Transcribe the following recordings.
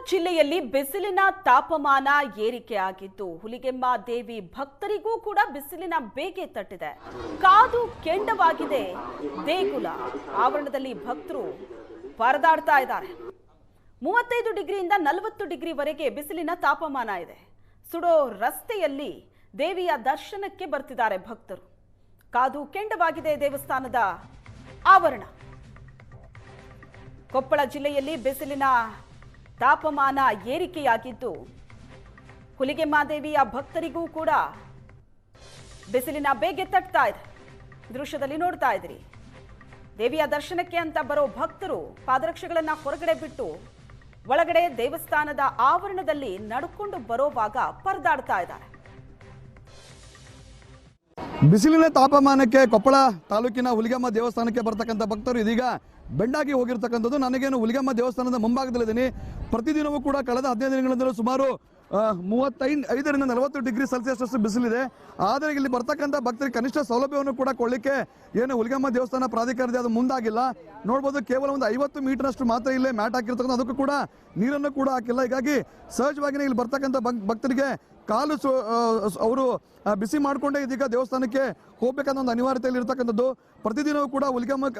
ಜಿಲ್ಲೆಯಲ್ಲಿ ಬಿಸಿಲಿನ ತಾಪಮಾನ ಏರಿಕೆಯಾಗಿದ್ದು ಹುಲಿಗೆಮ್ಮ ದೇವಿ ಭಕ್ತರಿಗೂ ಕೂಡ ಬಿಸಿಲಿನ ಬೇಗೆ ತಟ್ಟಿದೆ. ಕಾದು ಕೆಂಡವಾಗಿದೆ ದೇಗುಲ ಆವರಣದಲ್ಲಿ ಭಕ್ತರು ಪರದಾಡ್ತಾ ಇದ್ದಾರೆ. 35 ಡಿಗ್ರಿಯಿಂದ 40 ಡಿಗ್ರಿವರೆಗೆ ಬಿಸಿಲಿನ ತಾಪಮಾನ ಇದೆ. ಸುಡೋ ರಸ್ತೆಯಲ್ಲಿ ದೇವಿಯ ದರ್ಶನಕ್ಕೆ ಬರ್ತಿದ್ದಾರೆ ಭಕ್ತರು. ಕಾದು ಕೆಂಡವಾಗಿದೆ ದೇವಸ್ಥಾನದ ಆವರಣ. ಕೊಪ್ಪಳ ಜಿಲ್ಲೆಯಲ್ಲಿ ಬಿಸಿಲಿನ ತಾಪಮಾನ ಏರಿಕೆಯಾಗಿದ್ದು ಹುಲಿಗೆಮ್ಮ ದೇವಿಯ ಭಕ್ತರಿಗೂ ಕೂಡ ಬಿಸಿಲಿನ ಬೇಗೆ ತಟ್ತಾ ಇದೆ. ದೃಶ್ಯದಲ್ಲಿ ನೋಡ್ತಾ ಇದ್ದೀರಿ. ದೇವಿಯ ದರ್ಶನಕ್ಕೆ ಅಂತ ಬರೋ ಭಕ್ತರು ಪಾದರಕ್ಷೆಗಳನ್ನ ಹೊರಗಡೆ ಬಿಟ್ಟು ಒಳಗಡೆ ದೇವಸ್ಥಾನದ ಆವರಣದಲ್ಲಿ ನಡ್ಕೊಂಡು ಬರೋವಾಗ ಪರದಾಡ್ತಾ ಇದ್ದಾರೆ. ಬಿಸಿಲಿನ ತಾಪಮಾನಕ್ಕೆ ಕೊಪ್ಪಳ ತಾಲೂಕಿನ ಹುಲಿಗೆಮ್ಮ ದೇವಸ್ಥಾನಕ್ಕೆ ಬರ್ತಕ್ಕಂಥ ಭಕ್ತರು ಇದೀಗ ಬೆಂಡಾಗಿ ಹೋಗಿರ್ತಕ್ಕಂಥದ್ದು. ನನಗೇನು ಹುಲಿಗೆಮ್ಮ ದೇವಸ್ಥಾನದ ಮುಂಭಾಗದಲ್ಲಿದ್ದೀನಿ. ಪ್ರತಿದಿನವೂ ಕೂಡ ಕಳೆದ 15 ದಿನಗಳಿಂದಲೂ ಸುಮಾರು 35ರಿಂದ 40 ಡಿಗ್ರಿ ಸೆಲ್ಸಿಯಸ್ ಅಷ್ಟು ಬಿಸಿಲಿದೆ. ಆದರೆ ಇಲ್ಲಿ ಬರ್ತಕ್ಕಂಥ ಭಕ್ತರಿಗೆ ಕನಿಷ್ಠ ಸೌಲಭ್ಯವನ್ನು ಕೂಡ ಕೊಡಲಿಕ್ಕೆ ಏನು ಹುಲಿಗೆಮ್ಮ ದೇವಸ್ಥಾನ ಪ್ರಾಧಿಕಾರದ ಅದು ಮುಂದಾಗಿಲ್ಲ. ನೋಡ್ಬೋದು, ಕೇವಲ ಒಂದು 50 ಮೀಟರ್ನಷ್ಟು ಮಾತ್ರ ಇಲ್ಲೇ ಮ್ಯಾಟ್ ಹಾಕಿರ್ತಕ್ಕಂಥ, ಅದಕ್ಕೂ ಕೂಡ ನೀರನ್ನು ಕೂಡ ಹಾಕಿಲ್ಲ. ಹೀಗಾಗಿ ಸಹಜವಾಗಿಯೇ ಇಲ್ಲಿ ಬರ್ತಕ್ಕಂಥ ಭಕ್ತರಿಗೆ ಕಾಲು ಅವರು ಬಿಸಿ ಮಾಡಿಕೊಂಡೇ ಇದೀಗ ದೇವಸ್ಥಾನಕ್ಕೆ ಹೋಗ್ಬೇಕನ್ನೋ ಒಂದು ಅನಿವಾರ್ಯತೆಯಲ್ಲಿ ಇರ್ತಕ್ಕಂಥದ್ದು. ಪ್ರತಿದಿನವೂ ಕೂಡ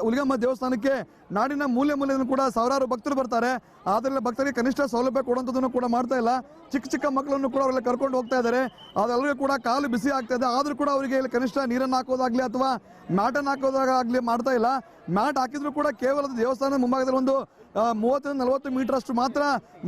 ಹುಲಿಗೆಮ್ಮ ದೇವಸ್ಥಾನಕ್ಕೆ ನಾಡಿನ ಮೂಲೆಯನ್ನು ಕೂಡ ಸಾವಿರಾರು ಭಕ್ತರು ಬರ್ತಾರೆ. ಆದರೆ ಭಕ್ತರಿಗೆ ಕನಿಷ್ಠ ಸೌಲಭ್ಯ ಕೊಡುವಂಥದ್ದನ್ನು ಕೂಡ ಮಾಡ್ತಾ ಇಲ್ಲ. ಚಿಕ್ಕ ಮಕ್ಕಳನ್ನು ಕೂಡ ಅವರೆಲ್ಲ ಕರ್ಕೊಂಡು ಹೋಗ್ತಾ ಇದ್ದಾರೆ. ಅದೆಲ್ಲರಿಗೂ ಕೂಡ ಕಾಲು ಬಿಸಿ ಆಗ್ತಾ ಇದೆ. ಆದರೂ ಕೂಡ ಅವರಿಗೆ ಇಲ್ಲಿ ಕನಿಷ್ಠ ನೀರನ್ನು ಹಾಕೋದಾಗ್ಲಿ ಅಥವಾ ಮ್ಯಾಟನ್ನು ಹಾಕೋದಾಗಲಿ ಮಾಡ್ತಾ ಇಲ್ಲ. ಮ್ಯಾಟ್ ಹಾಕಿದ್ರು ಕೂಡ ಕೇವಲ ದೇವಸ್ಥಾನದ ಮುಂಭಾಗದಲ್ಲಿ ಒಂದು 30-40 ಮೀಟರ್ ಅಷ್ಟು ಮಾತ್ರ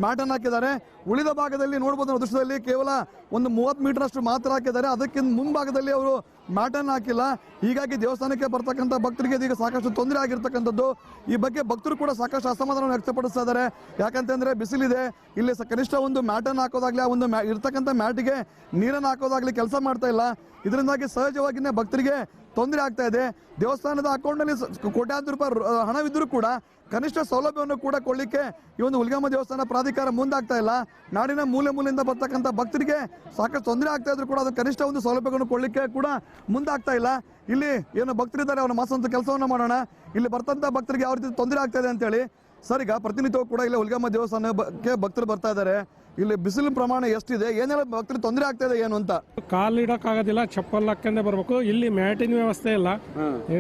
ಮ್ಯಾಟನ್ನು ಹಾಕಿದ್ದಾರೆ. ಉಳಿದ ಭಾಗದಲ್ಲಿ ನೋಡ್ಬೋದು ದೃಶ್ಯದಲ್ಲಿ ಕೇವಲ ಒಂದು 30 ಮೀಟರ್ ಅಷ್ಟು ಮಾತ್ರ ಹಾಕಿದ್ದಾರೆ. ಅದಕ್ಕಿಂತ ಮುಂಭಾಗದಲ್ಲಿ ಅವರು ಮ್ಯಾಟನ್ನು ಹಾಕಿಲ್ಲ. ಹೀಗಾಗಿ ದೇವಸ್ಥಾನಕ್ಕೆ ಬರ್ತಕ್ಕಂಥ ಭಕ್ತರಿಗೆ ಇದೀಗ ಸಾಕಷ್ಟು ತೊಂದರೆ ಆಗಿರ್ತಕ್ಕಂಥದ್ದು. ಈ ಬಗ್ಗೆ ಭಕ್ತರು ಕೂಡ ಸಾಕಷ್ಟು ಅಸಮಾಧಾನ ವ್ಯಕ್ತಪಡಿಸ್ತಾ ಇದ್ದಾರೆ. ಯಾಕಂತಂದ್ರೆ ಬಿಸಿಲಿದೆ, ಇಲ್ಲಿ ಕನಿಷ್ಠ ಒಂದು ಮ್ಯಾಟನ್ನು ಹಾಕೋದಾಗ್ಲಿ, ಆ ಒಂದು ಇರ್ತಕ್ಕಂಥ ಮ್ಯಾಟಿಗೆ ನೀರನ್ನು ಹಾಕೋದಾಗ್ಲಿ ಕೆಲಸ ಮಾಡ್ತಾ ಇಲ್ಲ. ಇದರಿಂದಾಗಿ ಸಹಜವಾಗಿಯೇ ಭಕ್ತರಿಗೆ ತೊಂದರೆ ಆಗ್ತಾ ಇದೆ. ದೇವಸ್ಥಾನದ ಅಕೌಂಟ್ನಲ್ಲಿ ಕೋಟ್ಯಾಂತರ ರೂಪಾಯಿ ಹಣವಿದ್ದರೂ ಕೂಡ ಕನಿಷ್ಠ ಸೌಲಭ್ಯವನ್ನು ಕೂಡ ಕೊಡಲಿಕ್ಕೆ ಈ ಒಂದು ಹುಲಿಗೆಮ್ಮ ದೇವಸ್ಥಾನ ಪ್ರಾಧಿಕಾರ ಮುಂದಾಗ್ತಾ ಇಲ್ಲ. ನಾಡಿನ ಮೂಲೆಯಿಂದ ಬರ್ತಕ್ಕಂಥ ಭಕ್ತರಿಗೆ ಸಾಕಷ್ಟು ತೊಂದರೆ ಆಗ್ತಾ ಇದ್ರು ಕೂಡ ಅದು ಕನಿಷ್ಠ ಒಂದು ಸೌಲಭ್ಯವನ್ನು ಕೊಡಲಿಕ್ಕೆ ಕೂಡ ಮುಂದಾಗ್ತಾ ಇಲ್ಲ. ಇಲ್ಲಿ ಏನು ಭಕ್ತರಿದ್ದಾರೆ ಅವರ ಮಾಸಂತ ಕೆಲಸವನ್ನು ಮಾಡೋಣ. ಇಲ್ಲಿ ಬರ್ತಂಥ ಭಕ್ತರಿಗೆ ಯಾವ ರೀತಿ ತೊಂದರೆ ಆಗ್ತಾ ಇದೆ ಅಂತೇಳಿ. ಸರ್, ಈಗ ಪ್ರತಿನಿತ್ಯವೂ ಕೂಡ ಇಲ್ಲಿ ಹುಲಿಗೆಮ್ಮ ದೇವಸ್ಥಾನಕ್ಕೆ ಭಕ್ತರು ಬರ್ತಾ ಇದ್ದಾರೆ. ಇಲ್ಲಿ ಬಿಸಿಲಿನ ಪ್ರಮಾಣ ಎಷ್ಟಿದೆ, ಏನೆಲ್ಲ ಭಕ್ತರಿಗೆ ತೊಂದರೆ ಆಗ್ತಾ ಇದೆ ಏನು ಅಂತ? ಕಾಲು ಇಡಕ್ಕಾಗೋದಿಲ್ಲ, ಚಪ್ಪಲ್ ಹಾಕೊಂಡೇ ಬರ್ಬೇಕು. ಇಲ್ಲಿ ಮ್ಯಾಟಿನ ವ್ಯವಸ್ಥೆ ಇಲ್ಲ.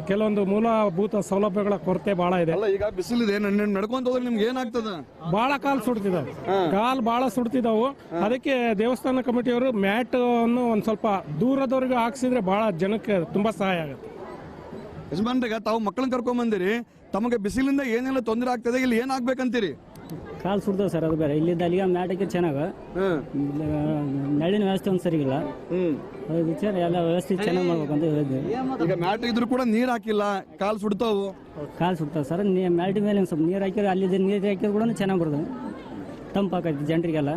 ಕೆಲವೊಂದು ಮೂಲಭೂತ ಸೌಲಭ್ಯಗಳ ಕೊರತೆ ಬಹಳ ಇದೆ. ಈಗ ಬಿಸಿಲಿದೆ, ನಡ್ಕೊಂತ ಹೋದ್ರೆ ನಿಮ್ಗೆ ಏನಾಗ್ತದ? ಬಹಳ ಕಾಲು ಸುಡ್ತಿದಾವೆ, ಕಾಲು ಬಹಳ ಸುಡ್ತಿದಾವು. ಅದಕ್ಕೆ ದೇವಸ್ಥಾನ ಕಮಿಟಿಯವರು ಮ್ಯಾಟ್ ಅನ್ನು ಒಂದ್ ಸ್ವಲ್ಪ ದೂರದವರೆಗೆ ಹಾಕ್ಸಿದ್ರೆ ಬಹಳ ಜನಕ್ಕೆ ತುಂಬಾ ಸಹಾಯ ಆಗುತ್ತೆ. ಯಜಮಾನ್ರಿಗೆ ತಾವು ಮಕ್ಕಳನ್ನ ಕರ್ಕೊಂಡ್ ಬಂದಿರಿ, ತಮಗೆ ಬಿಸಿಲಿಂದ ಏನೆಲ್ಲ ತೊಂದರೆ ಆಗ್ತದೆ, ಇಲ್ಲಿ ಏನಾಗ್ಬೇಕಂತೀರಿ? ಕಾಲು ಸುಡ್ತಾವೆ ಸರ್, ಅದು ಬೇರೆ. ಇಲ್ಲಿಂದ ಅಲ್ಲಿಗೆ ಮ್ಯಾಟಕ್ಕೆ ಚೆನ್ನಾಗ ನೆರಳಿನ ವ್ಯವಸ್ಥೆ ಒಂದು ಸರಿಗಿಲ್ಲ. ವಿಚಾರ ಎಲ್ಲ ವ್ಯವಸ್ಥೆ ಚೆನ್ನಾಗಿ ಮಾಡ್ಬೇಕು ಅಂತ ಹೇಳಿದ್ವಿ. ಈಗ ಮ್ಯಾಟ್ ಇದ್ರು ಕೂಡ ನೀರ್ ಹಾಕಿಲ್ಲ, ಕಾಲು ಸುಡ್ತಾವು. ಕಾಲು ಸುಡ್ತಾವೆ ಸರ್. ಮ್ಯಾಟಿನ ಮೇಲೆ ಒಂದು ಸ್ವಲ್ಪ ನೀರು ಹಾಕಿದ್ರೆ ಅಲ್ಲಿ ನೀರು ಹಾಕಿದ್ರೆ ಕೂಡ ಚೆನ್ನಾಗಿ ಬರ್ತದೆ, ತಂಪಾಕೈತಿ ಜನರಿಗೆಲ್ಲ.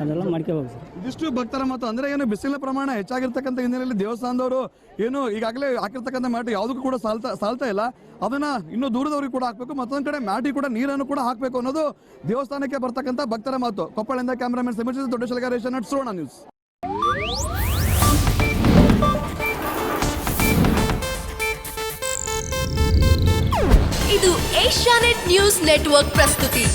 ಅದೆಲ್ಲ ಮಾಡ್ಕೋಬೇಕು ಸರ್. ಇದಿಷ್ಟು ಭಕ್ತರ ಮಾತು. ಅಂದ್ರೆ ಏನು ಬಿಸಿಲಿನ ಪ್ರಮಾಣ ಹೆಚ್ಚಾಗಿರ್ತಕ್ಕಂಥ ಹಿನ್ನೆಲೆಯಲ್ಲಿ ದೇವಸ್ಥಾನದವರು ಏನು ಈಗಾಗಲೇ ಹಾಕಿರ್ತಕ್ಕಂಥ ಮ್ಯಾಟ್ ಯಾವುದಕ್ಕೂ ಕೂಡ ಸಾಲ್ತಾ ಇಲ್ಲ. ಅದನ್ನ ಇನ್ನೂ ದೂರದವ್ರಿಗೆ ಕೂಡ ಹಾಕಬೇಕು. ಮತ್ತೊಂದು ಕಡೆ ಮ್ಯಾಟಿಗೆ ಕೂಡ ನೀರನ್ನು ಕೂಡ ಹಾಕಬೇಕು ಅನ್ನೋದು ದೇವಸ್ಥಾನಕ್ಕೆ ಬರ್ತಕ್ಕಂಥ ಭಕ್ತರ ಮಾತು. ಕೊಪ್ಪಳದಿಂದ ಕ್ಯಾಮರಾಮನ್ ಸಮೀರ್ ದೊಡ್ಡ ಶಲಗಾರೇಶ, ಸುವರ್ಣ ನ್ಯೂಸ್. ಇದು ಏಷ್ಯಾನೆಟ್ ನ್ಯೂಸ್ ನೆಟ್ವರ್ಕ್ ಪ್ರಸ್ತುತಿ.